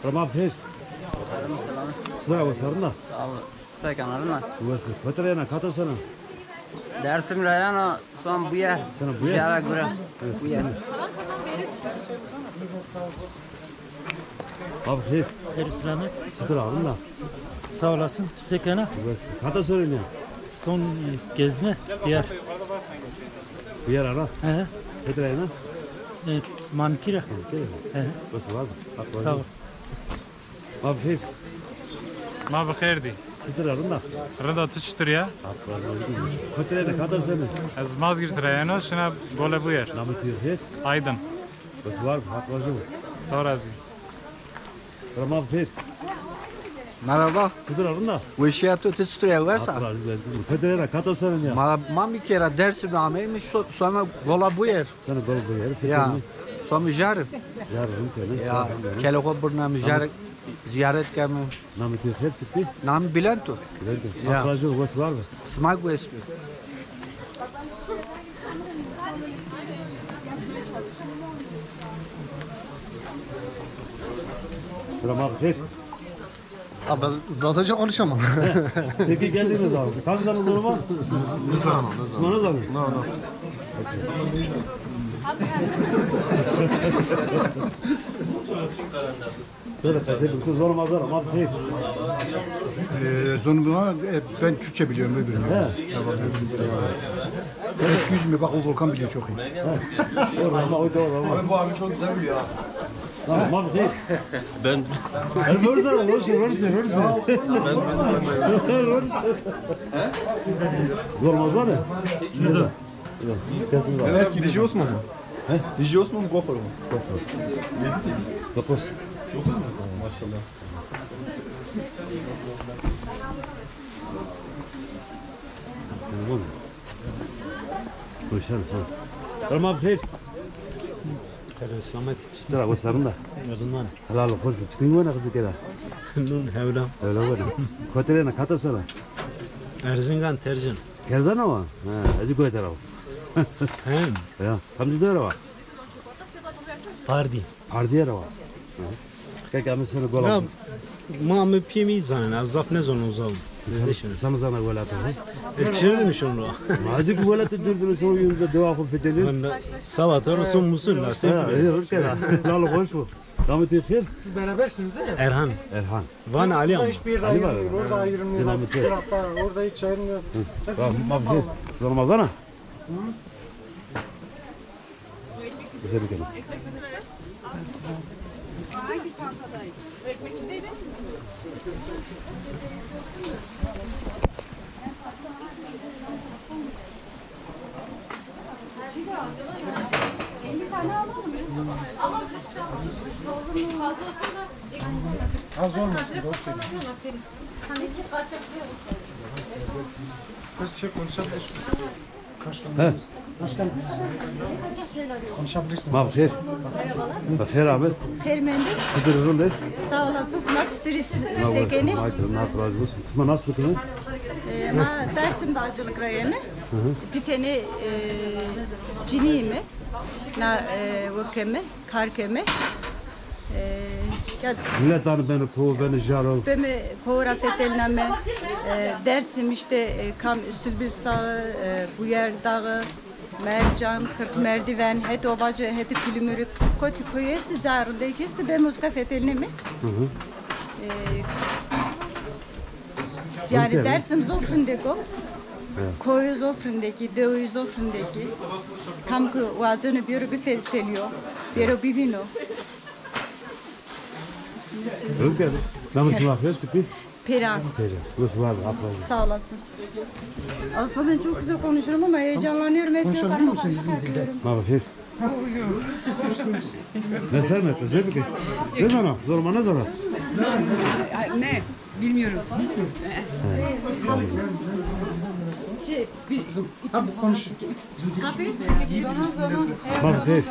Tamam pek. Sıra basarına. Peki anladın. Katarina katasana. Dersim rayana son bu yer. Sana bu yer. Şara göre. Bu yer. Abi pek. Erislamet. Sıra aldın da. Sağ olasın. Sekana. Katasana ne? Son gezme. Diğer. Bir yer ara. He. Katarina. Mamkira. He. Nasıl var? Sağ ol. Abi pek. ما بخير دي Sıra aldın da. رضا تشتري يا Katarina katasana. از مازغير تريانو شنا بولا بوير Namı tiyet. ايضا Nasıl var? Hatırlıyor. تورازي Tamam pek. Merhaba. Sıra aldın da. Bu işe tutuyor varsa. Katarina katasana ne? Ma bir kere dersim nameymiş sonra vola bu yer. Sana gol bu yer. Ya. Sonra jarif. Yarın tane. Ya. Keleko burnam jarif ziyaret kemi. Namı tiyet çıktı. Nam Bilento. Ya. Hatırlıyor. Nasıl var mı? Smak bu ismi. Tamam pek. Abi zaten konuşamam. Peki geldiniz abi. Kaç tane zorba? Ne zaman? Ne zaman? No. Böyle çeşitli bütün zormazlar ama pek. Zonuma ben Türkçe biliyorum öbürünü. Eski yüzüme bak o Volkan biliyor çok iyi. Orada o da orada. Abi bu abi çok güzel biliyor ha. Tamam pek. Ben. Orada orada. Zormazlar ne? Güzel. Kesin var. Eski Dici Osman mı? Dici Osman mı Gopar mı? 9. 9 mu? Maşallah. Tamam. Koşalım. Tamam pek. Erislamet. Sıra basarım da. Yarından. Helal hoş çıkıyor mu kızı keda? Nun hevlam. Öyle var. Katarina katasana. Erzingan tercih. Kerzana mı? Ha, azı koy taraf. Hem. Ya, hamzi de var. Pardi. Partiye var. Kek amesene Ya. gola. Mami pimi zanen. Azaf ne zon uzalım. Sana sana gol atıyor. Eskişehir'de mi şunu? Azıcık gol atıyor sonra yunda devam fedelim. Ben sabah sonra son musullar. Ha, iyi hoş geldin. Sağ hoş bu. Damet ettir. Siz berabersiniz değil mi? Erhan. Erhan. Van Ali ama. Hiçbir yerde Ali var. ayrılmıyor. Orada ayrılmıyor. Dinamit. Orada hiç ayrılmıyor. Tamam, şey. Zormazlar Güzel bir kelime. Hangi çantadaydı? Ekmeğindeydi. Az olmasın. Doğru söylüyorsun. Siz konuşabilirsiniz. Başkan. Konuşabilirsiniz. Mabşer. Bakher abi. Permendi. Kıdırırın de. Sağ olasın. Smaç turist zekeni. Razı olsun. Kısma nasıl kıtını? Ma dersim dağcılık rayonu. Bir tane ciniyimi. Na vokemi, karkemi. Ya Millet hanı beni jaro. bemi povra fetelname dersim işte kam Sülbüs Dağı, Buyer Dağı, Mercan, Kırk Merdiven, het ovacı, het külümürük, koti koyesti zarındaki işte ben muska fetelname. Yani dersim zofrundeko. Koyu zofrundeki, döğü zofrundeki. Kamkı vazını bir feteliyor. Bir vino. Öyle geldi. Namus var. Sıkı. Peran. Nasıl var? Atladı. Sağ olasın. Aslında ben çok güzel konuşurum ama heyecanlanıyorum. Hep Konuşabiliyor musun bizim dilde? Mabşer. Ne sevmek, ne sevmek? Ne zaman? Zorma ne zaman? Ne? Bilmiyorum. Hadi konuş. Bak, hey.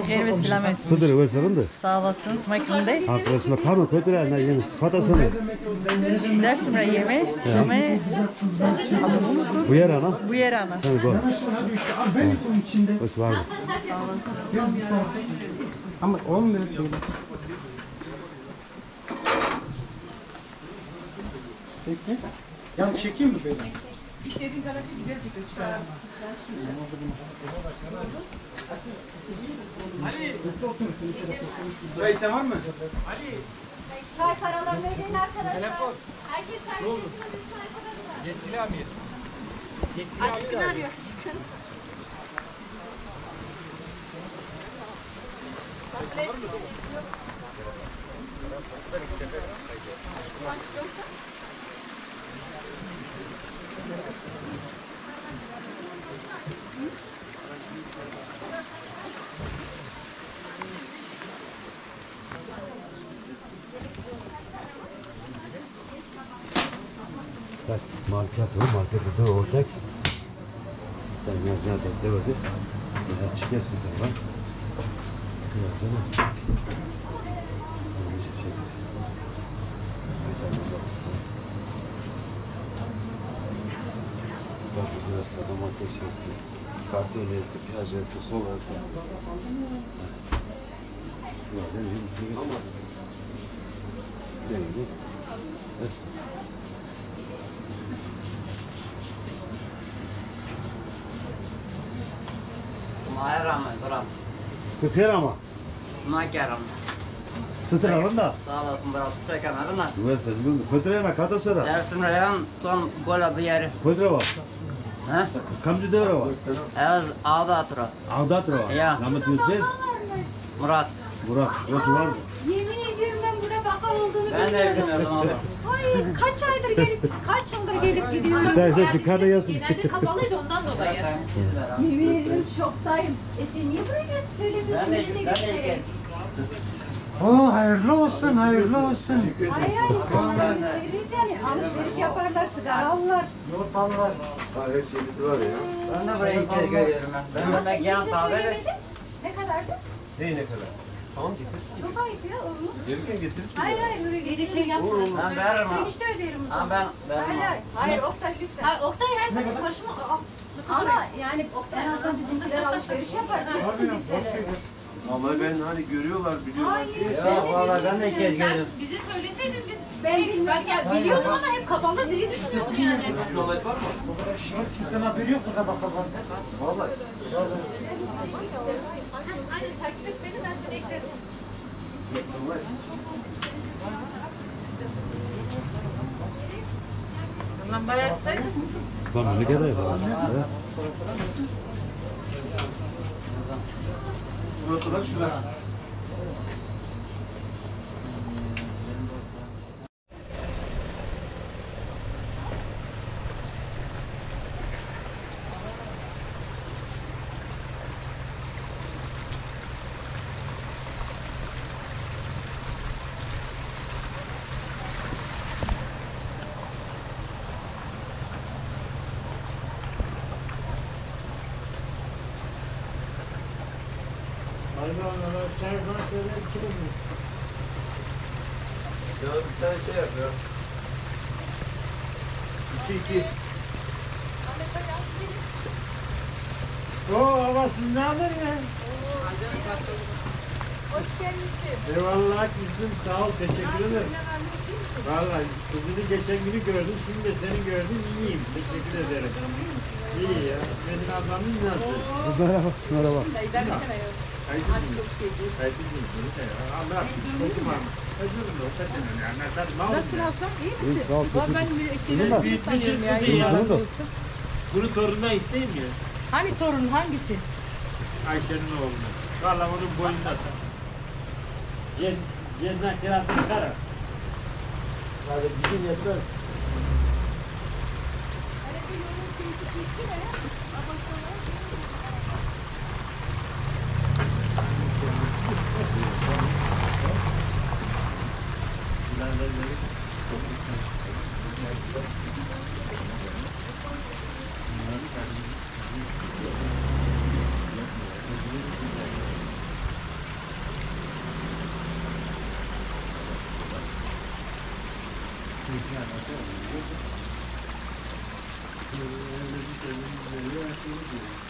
Her ve selamet. Sıdır ve sarındı. Sağ olasınız. Maykın'da. Arkadaşına kanı kötüler ne yeni. Katasını. Dersimle yeme, seme, Bu yer ana. bu yer ana. Sen go. Hoş var mı? Ama olmuyor böyle. Peki. Yani çekeyim mi böyle? Çay içen var mı? Çay paralarını ödeyin arkadaşlar. Herkes çay Yetkili amir. Aşkın arıyor aşkın. Tak, market ortak. Ben nerede devre? Ya çıkarsın tamam. Kıyasana. Bak bu da domates yesti. Karton yesti, piyaz yesti, soğan yesti. Şunlardan yedi ama değil. Esti. Mayram, bırak. Köper ama. Makeram. Sıtır alın da. Sağ olasın, bırak. Çekemedim lan. Üniversite kötüre mi katılsa da. Dersim rayon son gola bir yeri. Kötüre var. Ha? Kamcı devre var. Evet, ağda atıra. Avdat var. Ya. Namık Yüzbez. Murat. Burak. Orası var mı? Yemin ediyorum ben burada bakan olduğunu Ben de bilmiyordum ama. Ay kaç aydır gelip, kaç yıldır gelip gidiyorum. Sen dışarıda yazın. Genelde kapalıydı ondan dolayı. Yemin ediyorum şoktayım. Sen niye buraya gelsin söylemiyorsun? Ben Beni de de göstereyim. Oo hayırlı olsun, hayırlı olsun. Hayır hayır sonra gösteririz yani. Alışveriş yaparlar, sigara alırlar. Her şeysi var ya. Ben de burayı ilk kez görüyorum ben. Ben de Nasıl mekan kimse tabiri. söylemedi? Ne kadardı? Neyi ne kadar? Tamam getirsin. Çok ayıp ya oğlum. Gelirken getirsin. Hayır hayır öyle Bir de şey yapma. Ben veririm ha. Enişte öderim o Ha zaman. ben Hayır veririm ha. hayır. Hayır Oktay lütfen. Ha, Oktay her sene karşıma... Ama yani en azından bizimkiler alışveriş yapar. Bilsin liseleri. Ama ben hani görüyorlar biliyorlar. Hayır. Yok valla ben de ilk kez Sen görüyorum. bize söyleseydin biz Ben bilmiyorum. belki biliyordum ama hep kapalı diye düşünüyordum yani. Kimsenin haberi yok burada bakalım. Aynen takip et beni ben seni eklerim. Ondan bayağı etseydin. Tamam ne kadar yapalım? Burası da şurada. Ya bir tane şey yap ya. 2-2. Oo ama siz ne haber ya? Hoş gelmişsin. Eyvallah kızım sağ ol teşekkür ederim. Vallahi kızını geçen günü gördüm şimdi de seni gördüm iyiyim teşekkür ederim. İyi ya benim ablamın nasıl? Merhaba. Merhaba. Nasılsın Hasan? İyi misin? Sağ ol. Ben şeyleri sanıyorum ya. Bunu torundan istemiyor. Hani torun hangisi? Ayşe'nin oğlunu. Vallahi onun boyunda. Cennet kirasını karar. Hadi bir gün yetmez. Öyle bir şey,